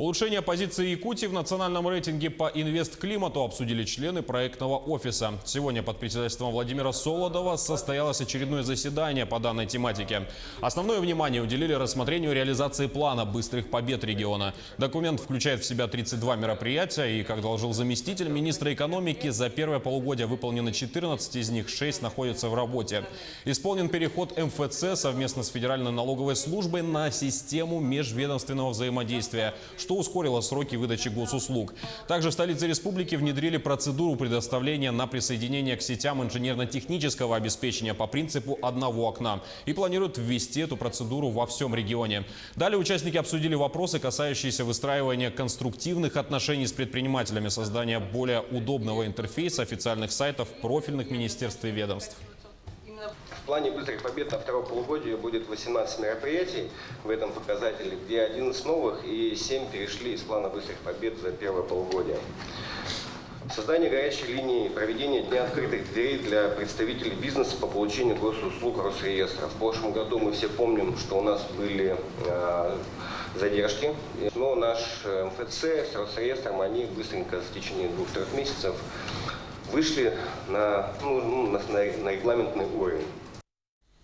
Улучшение позиции Якутии в национальном рейтинге по инвестклимату обсудили члены проектного офиса. Сегодня под председательством Владимира Солодова состоялось очередное заседание по данной тематике. Основное внимание уделили рассмотрению реализации плана быстрых побед региона. Документ включает в себя 32 мероприятия, и, как доложил заместитель министра экономики, за первое полугодие выполнено 14, из них 6 находятся в работе. Исполнен переход МФЦ совместно с Федеральной налоговой службой на систему межведомственного взаимодействия, что ускорило сроки выдачи госуслуг. Также в столице республики внедрили процедуру предоставления на присоединение к сетям инженерно-технического обеспечения по принципу одного окна и планируют ввести эту процедуру во всем регионе. Далее участники обсудили вопросы, касающиеся выстраивания конструктивных отношений с предпринимателями, создания более удобного интерфейса официальных сайтов профильных министерств и ведомств. В плане быстрых побед на второе полугодие будет 18 мероприятий в этом показателе, где 11 новых и 7 перешли из плана быстрых побед за первое полугодие. Создание горячей линии, проведение Дня открытых дверей для представителей бизнеса по получению госуслуг Росреестра. В прошлом году мы все помним, что у нас были задержки, но наш МФЦ с Росреестром, они быстренько в течение 2-3 месяцев вышли на регламентный уровень.